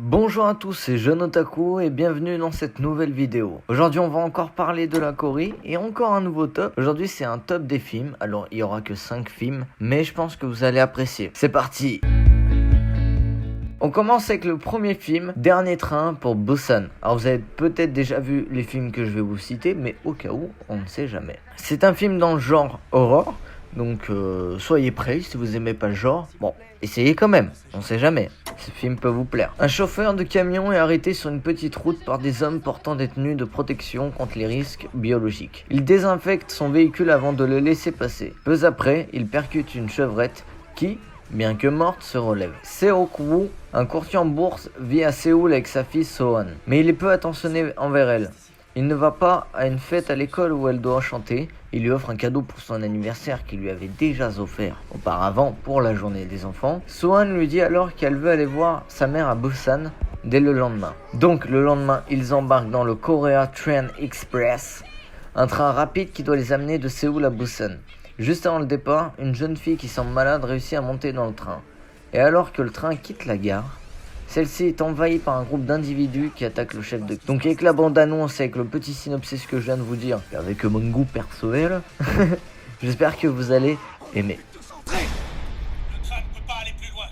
Bonjour à tous, c'est Jeune Otaku et bienvenue dans cette nouvelle vidéo. Aujourd'hui on va encore parler de la Corée et encore un nouveau top. Aujourd'hui c'est un top des films, alors il y aura que 5 films, mais je pense que vous allez apprécier. C'est parti! On commence avec le premier film, Dernier train pour Busan. Alors vous avez peut-être déjà vu les films que je vais vous citer, mais au cas où, on ne sait jamais. C'est un film dans le genre horreur, donc soyez prêts si vous aimez pas le genre. Bon, essayez quand même, on sait jamais. Ce film peut vous plaire. Un chauffeur de camion est arrêté sur une petite route par des hommes portant des tenues de protection contre les risques biologiques. Il désinfecte son véhicule avant de le laisser passer. Peu après, il percute une chevrette qui, bien que morte, se relève. Seok-woo, un courtier en bourse, vit à Séoul avec sa fille Sohan. Mais il est peu attentionné envers elle. Il ne va pas à une fête à l'école où elle doit chanter. Il lui offre un cadeau pour son anniversaire qu'il lui avait déjà offert auparavant pour la journée des enfants. Sohan lui dit alors qu'elle veut aller voir sa mère à Busan dès le lendemain. Donc le lendemain, ils embarquent dans le Korea Train Express, un train rapide qui doit les amener de Séoul à Busan. Juste avant le départ, une jeune fille qui semble malade réussit à monter dans le train. Et alors que le train quitte la gare, celle-ci est envahie par un groupe d'individus qui attaquent le chef de... Donc avec la bande-annonce, avec le petit synopsis que je viens de vous dire, avec mon goût personnel, j'espère que vous allez aimer. Le train ne peut pas aller plus loin.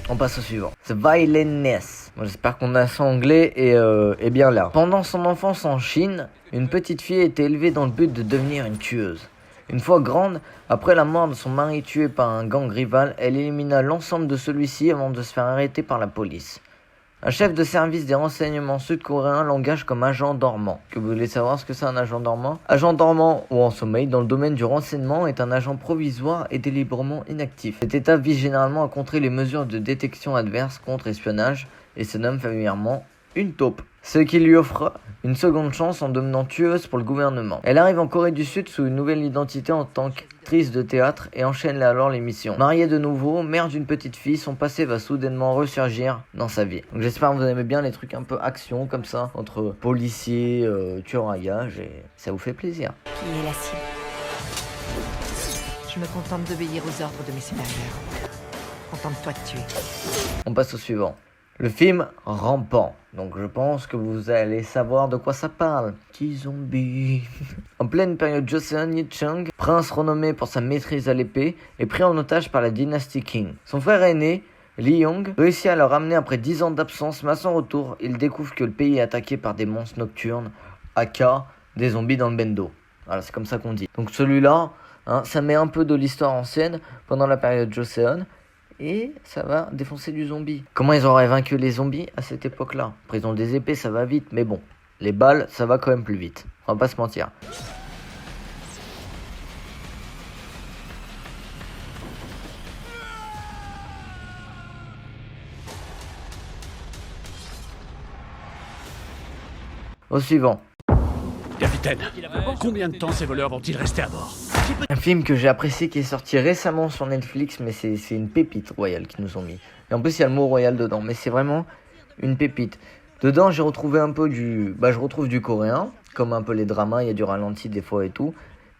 On passe au suivant. The Violentness. Bon, j'espère qu'on a ça en anglais et bien là. Pendant son enfance en Chine, une petite fille a été élevée dans le but de devenir une tueuse. Une fois grande, après la mort de son mari tué par un gang rival, elle élimina l'ensemble de celui-ci avant de se faire arrêter par la police. Un chef de service des renseignements sud-coréens l'engage comme agent dormant. Que vous voulez savoir ce que c'est un agent dormant? Agent dormant ou en sommeil dans le domaine du renseignement est un agent provisoire et délibérément inactif. Cet état vise généralement à contrer les mesures de détection adverse contre espionnage et se nomme familièrement une taupe. Ce qui lui offre une seconde chance en devenant tueuse pour le gouvernement. Elle arrive en Corée du Sud sous une nouvelle identité en tant qu'actrice de théâtre et enchaîne alors les missions. Mariée de nouveau, mère d'une petite fille, son passé va soudainement ressurgir dans sa vie. Donc j'espère que vous aimez bien les trucs un peu action comme ça, entre policiers, tueurs à gages, et ça vous fait plaisir. Qui est la cible? Je me contente d'obéir aux ordres de mes supérieurs. Contente-toi de tuer. On passe au suivant. Le film Rampant. Donc je pense que vous allez savoir de quoi ça parle. Petit zombie. En pleine période Joseon, Yi-chung, prince renommé pour sa maîtrise à l'épée, est pris en otage par la dynastie Qing. Son frère aîné, Lee Young, réussit à le ramener après 10 ans d'absence, mais à son retour, il découvre que le pays est attaqué par des monstres nocturnes, aka des zombies dans le bendo. Voilà, c'est comme ça qu'on dit. Donc celui-là, ça met un peu de l'histoire ancienne pendant la période Joseon. Et ça va défoncer du zombie. Comment ils auraient vaincu les zombies à cette époque-là? Après ils ont des épées, ça va vite, mais bon, les balles, ça va quand même plus vite. On va pas se mentir. Au suivant. Capitaine, combien de temps ces voleurs vont-ils rester à bord? Un film que j'ai apprécié qui est sorti récemment sur Netflix, mais c'est une pépite royale qu'ils nous ont mis. Et en plus il y a le mot royal dedans, mais c'est vraiment une pépite. Dedans j'ai retrouvé un peu je retrouve du coréen, comme un peu les dramas, il y a du ralenti des fois et tout.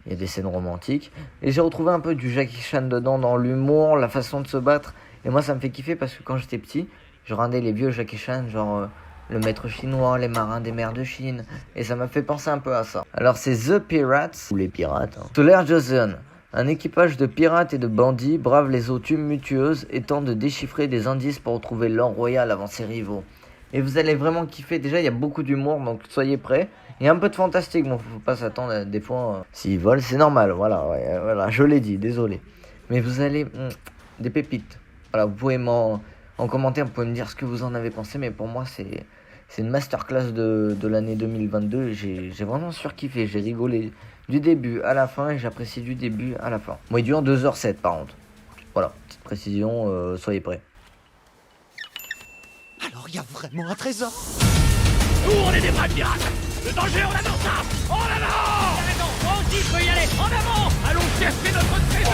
Il y a des scènes romantiques. Et j'ai retrouvé un peu du Jackie Chan dedans, dans l'humour, la façon de se battre. Et moi ça me fait kiffer parce que quand j'étais petit, je regardais les vieux Jackie Chan, genre... Le maître chinois, les marins des mers de Chine, et ça m'a fait penser un peu à ça. Alors c'est The Pirates, ou les pirates, sous l'ère Joseon. Un équipage de pirates et de bandits brave les eaux tumultueuses et tente de déchiffrer des indices pour retrouver l'or royal avant ses rivaux. Et vous allez vraiment kiffer, déjà il y a beaucoup d'humour, donc soyez prêts. Il y a un peu de fantastique, bon faut pas s'attendre, des fois, s'ils volent c'est normal, voilà, je l'ai dit, désolé. Mais vous allez, des pépites. Voilà, vous pouvez en commentaire, vous pouvez me dire ce que vous en avez pensé, mais pour moi c'est une masterclass de l'année 2022. J'ai vraiment surkiffé, j'ai rigolé du début à la fin et j'apprécie du début à la fin. Moi il dure 2h07 par contre. Voilà, petite précision, soyez prêts. Alors il y a vraiment un trésor? Nous on est des vrais pirates. Le danger on adore ça. En avant! On dit peut y aller, en avant! Allons chercher notre trésor!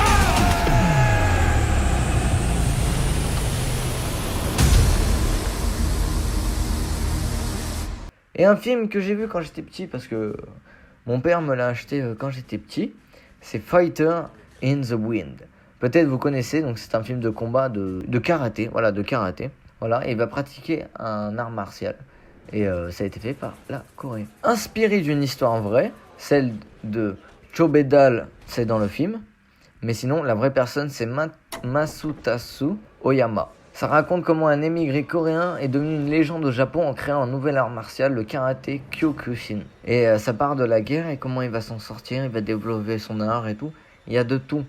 Et un film que j'ai vu quand j'étais petit, parce que Mon père me l'a acheté quand j'étais petit. C'est Fighter in the Wind. Peut-être vous connaissez, donc c'est un film de combat de karaté. Voilà, de karaté. Voilà, et il va pratiquer un art martial. Et ça a été fait par la Corée. Inspiré d'une histoire vraie, celle de Chobedal, c'est dans le film. Mais sinon, la vraie personne, c'est Masutasu Oyama. Ça raconte comment un émigré coréen est devenu une légende au Japon en créant un nouvel art martial, le karaté Kyokushin. Et ça part de la guerre et comment il va s'en sortir, il va développer son art et tout. Il y a de tout.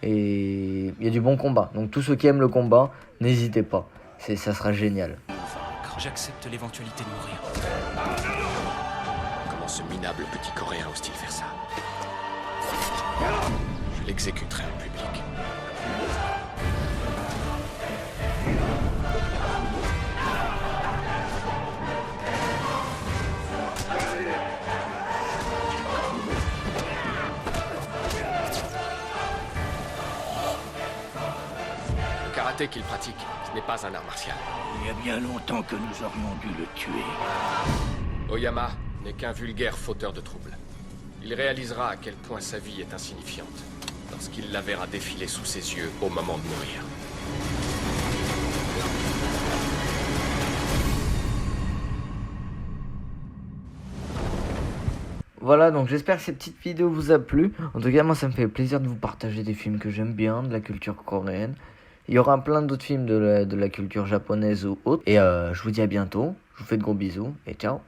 Et il y a du bon combat. Donc tous ceux qui aiment le combat, n'hésitez pas. Ça sera génial. J'accepte l'éventualité de mourir. Comment ce minable petit coréen ose-t-il faire ça? Je l'exécuterai en public. Le karaté qu'il pratique, ce n'est pas un art martial. Il y a bien longtemps que nous aurions dû le tuer. Oyama n'est qu'un vulgaire fauteur de troubles. Il réalisera à quel point sa vie est insignifiante lorsqu'il la verra défiler sous ses yeux au moment de mourir. Voilà, donc j'espère que cette petite vidéo vous a plu. En tout cas, moi ça me fait plaisir de vous partager des films que j'aime bien, de la culture coréenne. Il y aura plein d'autres films de la culture japonaise ou autre. Et je vous dis à bientôt. Je vous fais de gros bisous et ciao.